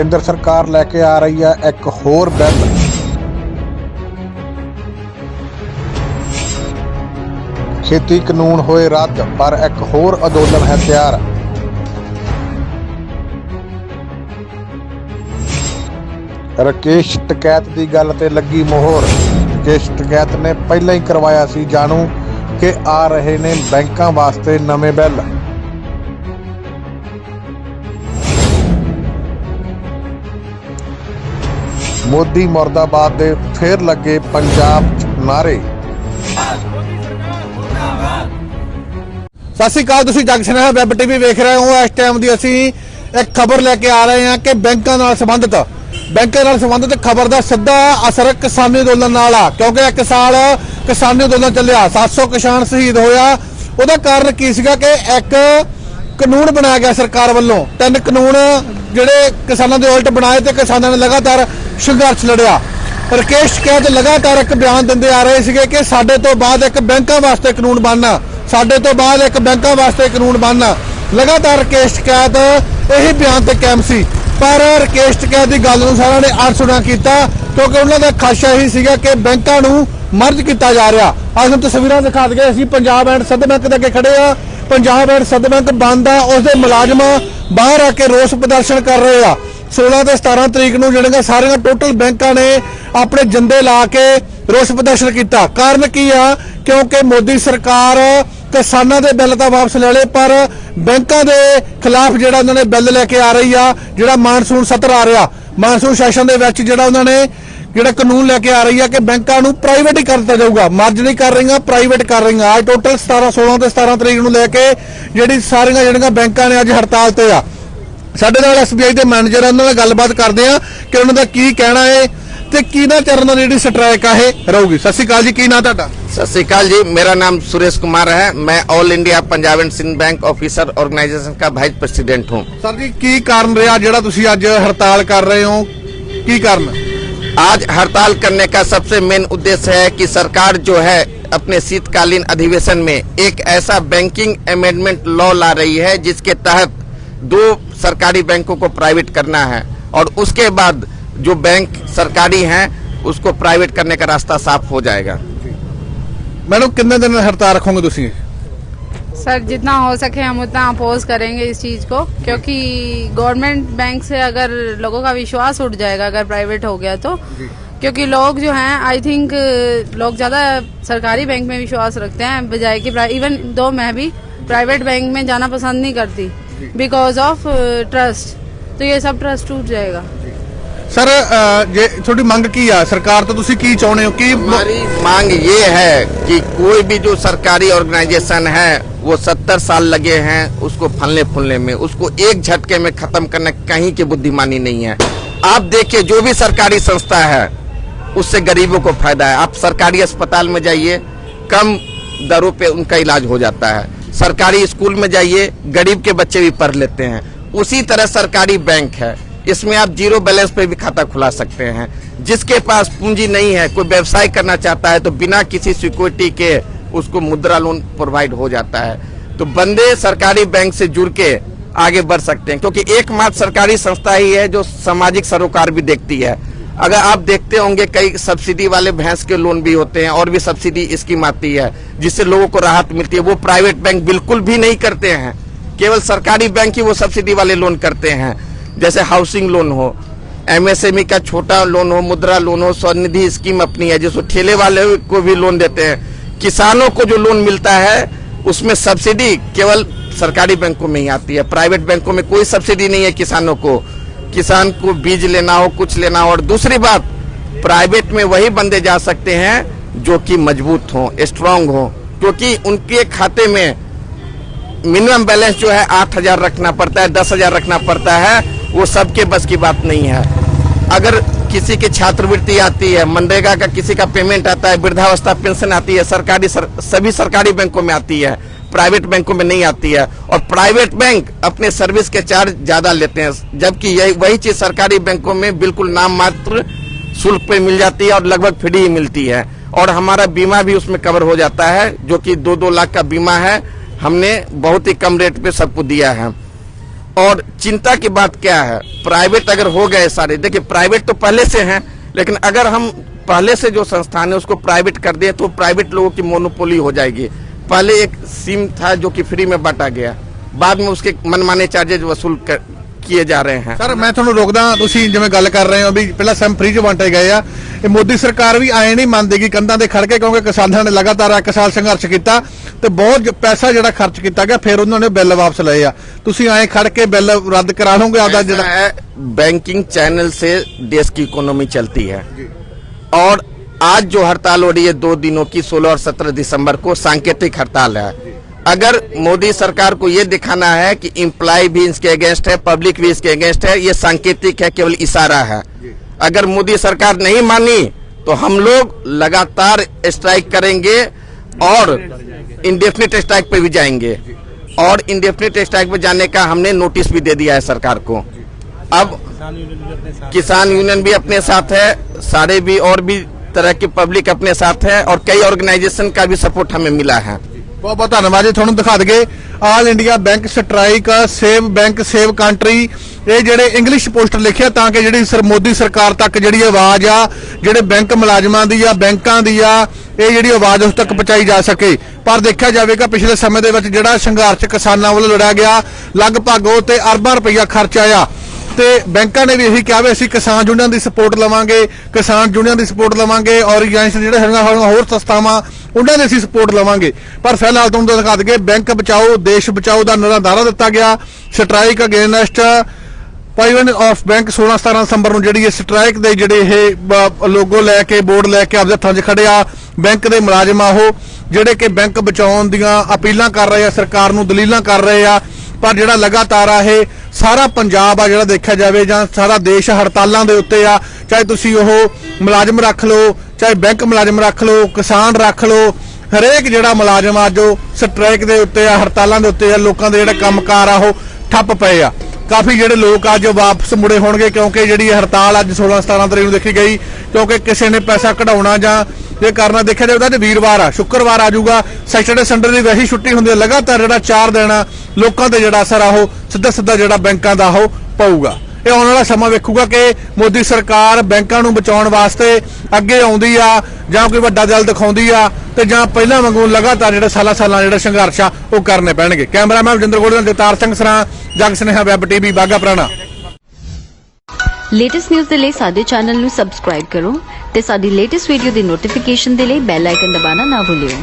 केंद्र सरकार लेके आ रही है एक होर बिल। खेती कानून होए रद्द पर एक होर अंदोलन है तैयार। राकेश टिकैत की गल ते लगी मोहर। राकेश टिकैत ने पहले ही करवाया सी जानू कि आ रहे ने बैंकों वास्ते नवे बिल। मोदी मुर्दाबाद दे फिर लगे पंजाब च नारे। सत श्री अकाल, तुसीं जग सुनेहा वैब टीवी वेख रहे हो। इस टाइम की असीं एक खबर लेके आ रहे हैं कि बैंकों नाल संबंधित खबर का सीधा असर किसानी अंदोलन नाल आ, क्योंकि एक साल किसानी अंदोलन चलिया, 700 किसान शहीद होया। ਉਹਦਾ कारण की सीगा कि एक कानून बनाया गया सरकार वालों। 3 कानून ਜਿਹੜੇ किसानों के उल्ट बनाए तो किसानों ने लगातार संघर्ष लड़िया। राकेश टिकैत लगातार एक बयान देंदे आ रहे थे कि साडे तो बाद एक बैंकों वास्ते कानून बनना, साडे तो बाद एक बैंकों वास्ते कानून बनना। लगातार राकेश टिकैत यही बयान ते कायम सी, पर राकेश टिकैत की गल नूं सारिआं ने अणसुणा कीता, क्योंकि उन्हों का खाशा ही सीगा कि बैंकों नूं मर्ज किया जा रहा। अज हम तस्वीरां दिखा दईए, असीं पंजाब एंड सिंध बैंक के अगे खड़े आ। पंजाब एंड सिंध बैंक बंद आ, उसके मुलाजम बाहर आके रोस प्रदर्शन कर रहे आ। 16 ते 17 तरीक नूं जिहड़ियां सारियां टोटल बैंकों ने अपने जिंदे ला के रोस प्रदर्शन किया। कारण की आ, क्योंकि मोदी सरकार किसानों के बिल तो वापस ले ले, पर बैंकों के खिलाफ जिहड़ा उन्होंने बिल लेके आ रही आ, जिहड़ा मानसून सत्र आ रहा, मानसून सैशन दे विच जिहड़ा उन्होंने जिहड़ा कानून लेके आ रही है कि बैंकों नूं प्राइवेट ही कर दिता जाऊगा। मर्ज नहीं कर रही, प्राइवेट कर रही। अज टोटल 16 ते 17 तरीक नूं लेके जिहड़ी सारियां जिहड़ियां बैंकों ने अज हड़ताल ते आ। साडे नाल SBI के मैनेजर उन्हां नाल गलबात करदे आ कि उन्हां दा की कहना है ते किहਨਾਂ चरणों की जिहड़ी स्ट्राइक है रहूगी। सत श्री अकाल जी, की नाम तुहाडा? सत श्री अकाल जी, मेरा नाम सुरेश कुमार है। मैं All India Punjab and Sind Bank Officer Organisation का वाइस प्रेसिडेंट हूँ। सर जी, की कारण रहा जिहड़ा तुसीं अज हड़ताल कर रहे हो, की कारण? आज हड़ताल करने का सबसे मेन उद्देश्य है कि सरकार जो है अपने शीतकालीन अधिवेशन में एक ऐसा बैंकिंग अमेंडमेंट लॉ ला रही है जिसके तहत 2 सरकारी बैंकों को प्राइवेट करना है, और उसके बाद जो बैंक सरकारी हैं उसको प्राइवेट करने का रास्ता साफ हो जाएगा। मैडम, कितने दिन हड़ताल रखोगे तुसीं? सर, जितना हो सके हम उतना अपोज करेंगे इस चीज को, क्योंकि गवर्नमेंट बैंक से अगर लोगों का विश्वास उठ जाएगा अगर प्राइवेट हो गया तो। क्योंकि लोग जो हैं, आई थिंक लोग ज्यादा सरकारी बैंक में विश्वास रखते हैं बजाय कि इवन दो मैं भी प्राइवेट बैंक में जाना पसंद नहीं करती बिकॉज ऑफ ट्रस्ट। तो ये सब ट्रस्ट टूट जाएगा। सर, जे थोड़ी मांग की है सरकार तो तुसी की चाहते हो? कि हमारी मांग ये है कि कोई भी जो सरकारी ऑर्गेनाइजेशन है वो 70 साल लगे हैं उसको फलने फूलने में, उसको एक झटके में खत्म करने कहीं की बुद्धिमानी नहीं है। आप देखिए, जो भी सरकारी संस्था है उससे गरीबों को फायदा है। आप सरकारी अस्पताल में जाइए, कम दरों पे उनका इलाज हो जाता है। सरकारी स्कूल में जाइए, गरीब के बच्चे भी पढ़ लेते हैं। उसी तरह सरकारी बैंक है, इसमें आप 0 बैलेंस पे भी खाता खुला सकते हैं। जिसके पास पूंजी नहीं है, कोई व्यवसाय करना चाहता है तो बिना किसी सिक्योरिटी के उसको मुद्रा लोन प्रोवाइड हो जाता है। तो बंदे सरकारी बैंक से जुड़ के आगे बढ़ सकते हैं, क्योंकि एकमात्र सरकारी संस्था ही है जो सामाजिक सरोकार भी देखती है। अगर आप देखते होंगे कई सब्सिडी वाले भैंस के लोन भी होते हैं और भी सब्सिडी स्कीम आती है जिससे लोगों को राहत मिलती है। वो प्राइवेट बैंक बिल्कुल भी नहीं करते हैं, केवल सरकारी बैंक ही वो सब्सिडी वाले लोन करते हैं। जैसे हाउसिंग लोन हो, MSME का छोटा लोन हो, मुद्रा लोन हो, स्वनिधि स्कीम अपनी है जिसको ठेले वाले को भी लोन देते हैं। किसानों को जो लोन मिलता है उसमें सब्सिडी केवल सरकारी बैंकों में ही आती है, प्राइवेट बैंकों में कोई सब्सिडी नहीं है। किसानों को, किसान को बीज लेना हो, कुछ लेना हो। और दूसरी बात, प्राइवेट में वही बंदे जा सकते हैं जो कि मजबूत हों, स्ट्रांग हों, क्योंकि उनके खाते में मिनिमम बैलेंस जो है 8,000 रखना पड़ता है, 10,000 रखना पड़ता है। वो सबके बस की बात नहीं है। अगर किसी की छात्रवृत्ति आती है, मनरेगा का किसी का पेमेंट आता है, वृद्धावस्था पेंशन आती है, सभी सरकारी बैंकों में आती है, प्राइवेट बैंकों में नहीं आती है। और प्राइवेट बैंक अपने सर्विस के चार्ज ज्यादा लेते हैं, जबकि यही वही चीज सरकारी बैंकों में बिल्कुल नाम मात्र शुल्क पे मिल जाती है और लगभग फ्री ही मिलती है। और हमारा बीमा भी उसमें कवर हो जाता है, जो कि 2-2 लाख का बीमा है। हमने बहुत ही कम रेट पे सबको दिया है। और चिंता की बात क्या है, प्राइवेट अगर हो गए सारे, देखिए प्राइवेट तो पहले से हैं, लेकिन अगर हम पहले से जो संस्थान है उसको प्राइवेट कर दें तो प्राइवेट लोगों की मोनोपोली हो जाएगी। पहले एक सिम था जो कि फ्री में बांटा गया, बाद में उसके मनमाने चार्जेज वसूल किए जा रहे हैं। ਸਰ ਮੈਂ ਤੁਹਾਨੂੰ ਰੋਕਦਾ, ਤੁਸੀਂ ਜਿਵੇਂ ਗੱਲ ਕਰ ਰਹੇ ਹੋ ਵੀ ਪਹਿਲਾਂ ਸਿਮ ਫ੍ਰੀ ਚ ਵੰਡੇ ਗਏ ਆ, ਇਹ ਮੋਦੀ ਸਰਕਾਰ ਵੀ ਐਂ ਨਹੀਂ ਮੰਨਦੇਗੀ ਕੰਧਾਂ ਤੇ ਖੜ ਕੇ, ਕਿਉਂਕਿ ਕਿਸਾਨਾਂ ਨੇ ਲਗਾਤਾਰ 1 ਸਾਲ ਸੰਘਰਸ਼ ਕੀਤਾ ਤੇ ਬਹੁਤ ਪੈਸਾ ਜਿਹੜਾ ਖਰਚ ਕੀਤਾ ਗਿਆ, ਫਿਰ ਉਹਨਾਂ ਨੇ ਬਿੱਲ ਵਾਪਸ ਲਏ ਆ। ਤੁਸੀਂ ਐਂ ਖੜ ਕੇ ਬਿੱਲ ਰੱਦ ਕਰਾ ਲਓਗੇ ਆਪਦਾ ਜਿਹੜਾ है, बैंकिंग चैनल से देश की इकोनॉमी चलती है और आज जो हड़ताल हो रही है 2 दिनों की 16 और 17 दिसंबर को सांकेतिक हड़ताल है। अगर मोदी सरकार को ये दिखाना है कि एम्प्लॉय भी इसके अगेंस्ट है, पब्लिक भी इसके अगेंस्ट है, ये सांकेतिक है, केवल इशारा है। अगर मोदी सरकार नहीं मानी तो हम लोग लगातार स्ट्राइक करेंगे और इंडेफिनिट स्ट्राइक पे भी जाएंगे और इंडेफिनिट स्ट्राइक पे जाने का हमने नोटिस भी दे दिया है सरकार को। अब किसान यूनियन भी अपने साथ है, सारे भी और भी तरह की पब्लिक अपने साथ है और कई ऑर्गेनाइजेशन का भी सपोर्ट हमें मिला है। ਬਹੁਤ ਬਹੁਤ ਧੰਨਵਾਦ ਜੀ। ਤੁਹਾਨੂੰ ਦਿਖਾ ਦਈਏ all India bank strike save bank save country, ਇਹ ਜਿਹੜੇ ਇੰਗਲਿਸ਼ ਪੋਸਟਰ ਲਿਖਿਆ ਤਾਂ ਕਿ ਜਿਹੜੀ ਮੋਦੀ ਸਰਕਾਰ ਤੱਕ ਜਿਹੜੀ ਆਵਾਜ਼ ਆ, ਜਿਹੜੇ ਬੈਂਕ ਮੁਲਾਜ਼ਮਾਂ ਦੀ ਆ, ਬੈਂਕਾਂ ਦੀ ਆ, ਇਹ ਜਿਹੜੀ ਆਵਾਜ਼ ਉਸ ਤੱਕ ਪਹੁੰਚਾਈ ਜਾ ਸਕੇ। ਪਰ ਦੇਖਿਆ ਜਾਵੇਗਾ ਪਿਛਲੇ ਸਮੇਂ ਦੇ ਵਿੱਚ ਜਿਹੜਾ ਸੰਘਰਸ਼ ਕਿਸਾਨਾਂ ਵੱਲੋਂ ਲੜਿਆ ਗਿਆ, ਲਗਭਗ ਉਹ ਤੇ ਅਰਬਾਂ ਰੁਪਈਆ ਖਰਚ ਆਇਆ ਤੇ ਬੈਂਕਾਂ ਨੇ ਵੀ ਇਹੀ ਕਿਹਾ ਵੀ ਅਸੀਂ ਕਿਸਾਨ ਯੂਨੀਅਨ ਦੀ ਸਪੋਰਟ ਲਵਾਂਗੇ, ਕਿਸਾਨ ਯੂਨੀਅਨ ਦੀ ਸਪੋਰਟ ਲਵਾਂਗੇ, ਆਰਗੇਨਾਈਜੇਸ਼ਨ ਜਿਹੜੇ ਹੈਗਾ ਹੋਰ ਸੰਸਥਾਵਾਂ ਉਹਨਾਂ ਦੀ ਅਸੀਂ ਸਪੋਰਟ ਲਵਾਂਗੇ। ਪਰ ਫਿਲਹਾਲ ਤੁਹਾਨੂੰ ਦਿਖਾ ਦਈਏ ਬੈਂਕ ਬਚਾਓ ਦੇਸ਼ ਬਚਾਓ ਦਾ ਨਾਰਾ ਦਿੱਤਾ ਗਿਆ। Strike against private of bank 16-17 ਦਸੰਬਰ ਨੂੰ ਜਿਹੜੀ ਇਹ ਸਟ੍ਰਾਈਕ ਦੇ ਜਿਹੜੇ ਇਹ ਲੋਗੋ ਲੈ ਕੇ ਬੋਰਡ ਲੈ ਕੇ ਆਪਦੇ ਹੱਥਾਂ 'ਚ ਖੜੇ ਆ ਬੈਂਕ ਦੇ ਮੁਲਾਜ਼ਮ ਆ ਉਹ, ਜਿਹੜੇ ਕਿ ਬੈਂਕ ਬਚਾਉਣ ਦੀਆਂ ਅਪੀਲਾਂ ਕਰ ਰਹੇ ਆ, ਸਰਕਾਰ ਨੂੰ ਦਲੀਲਾਂ ਕਰ ਰਹੇ ਆ। ਪਰ ਜਿਹੜਾ ਲਗਾਤਾਰ ਆ ਇਹ ਸਾਰਾ ਪੰਜਾਬ ਆ ਜਿਹੜਾ ਦੇਖਿਆ ਜਾਵੇ ਜਾਂ ਸਾਰਾ ਦੇਸ਼ ਹੜਤਾਲਾਂ ਦੇ ਉੱਤੇ ਆ, ਚਾਹੇ ਤੁਸੀਂ ਉਹ ਮੁਲਾਜ਼ਮ ਰੱਖ ਲਓ, ਚਾਹੇ ਬੈਂਕ ਮੁਲਾਜ਼ਮ ਰੱਖ ਲਓ, ਕਿਸਾਨ ਰੱਖ ਲਓ, ਹਰੇਕ ਜਿਹੜਾ ਮੁਲਾਜ਼ਮ ਆ ਜੋ ਸਟ੍ਰਾਈਕ ਦੇ ਉੱਤੇ ਆ, ਹੜਤਾਲਾਂ ਦੇ ਉੱਤੇ ਆ, ਲੋਕਾਂ ਦੇ ਜਿਹੜਾ ਕੰਮਕਾਰ ਆ ਉਹ ਠੱਪ ਪਏ ਆ। ਕਾਫੀ ਜਿਹੜੇ ਲੋਕ ਅੱਜ ਵਾਪਸ ਮੁੜੇ ਹੋਣਗੇ ਕਿਉਂਕਿ ਜਿਹੜੀ ਇਹ ਹੜਤਾਲ ਅੱਜ 16-17 ਤਰੀਕ ਨੂੰ ਦੇਖੀ ਗਈ, ਕਿਉਂਕਿ ਕਿਸੇ ਨੇ ਪੈਸਾ ਕਢਾਉਣਾ ਜਾਂ ਇਹ ਕਰਨਾ ਦੇਖਿਆ ਜਾਵੇ ਤਾਂ ਅੱਜ ਵੀਰਵਾਰ ਆ, ਸ਼ੁੱਕਰਵਾਰ ਆ ਜਾਊਗਾ, ਸੈਟਰਡੇ ਸੰਡੇ ਦੀ ਵੈਸੀ ਛੁੱਟੀ ਹੁੰਦੀ ਹੈ। ਲਗਾਤਾਰ ਜਿਹੜਾ 4 ਦਿਨ ਲੋਕਾਂ ਤੇ ਜਿਹੜਾ ਅਸਰ ਆ ਉਹ ਸਿੱਧਾ ਜਿਹੜਾ ਬੈਂਕਾਂ ਦਾ ਉਹ ਪਊਗਾ। ਇਹ ਆਉਣ ਵਾਲਾ ਸਮਾਂ ਵੇਖੂਗਾ ਕਿ ਮੋਦੀ ਸਰਕਾਰ ਬੈਂਕਾਂ ਨੂੰ ਬਚਾਉਣ ਵਾਸਤੇ ਅੱਗੇ ਆਉਂਦੀ ਆ ਜਾਂ ਕੋਈ ਵੱਡਾ ਦਿਲ ਦਿਖਾਉਂਦੀ ਆ ਤੇ ਜਾਂ ਪਹਿਲਾਂ ਵਾਂਗੂ ਲਗਾਤਾਰ ਜਿਹੜਾ ਸਾਲਾਂ ਜਿਹੜਾ ਸੰਘਰਸ਼ ਆ ਉਹ ਕਰਨੇ ਪੈਣਗੇ। ਕੈਮਰਾਮੈਨ ਰਜਿੰਦਰ ਗੋੜ ਨਾਲ ਜਗਤਾਰ ਸਿੰਘ ਸਰਾਂ, ਜਗ ਸਨੇਹਾ ਵੈਬ ਟੀਵੀ, ਬਾਗਾ ਪੁਰਾਣਾ। ਲੇਟੈਸਟ ਨਿਊਜ਼ ਦੇ ਲਈ ਸਾਡੇ ਚੈਨਲ ਨੂੰ ਸਬਸਕ੍ਰਾਈਬ ਕਰੋ ਤੇ ਸਾਡੀ ਲੇਟੈਸਟ ਵੀਡੀਓ ਦੀ ਨੋਟੀਫਿਕੇਸ਼ਨ ਦੇ ਲਈ ਬੈਲ ਆਈਕਨ ਦਬਾਉਣਾ ਨਾ ਭੁੱਲਿਓ।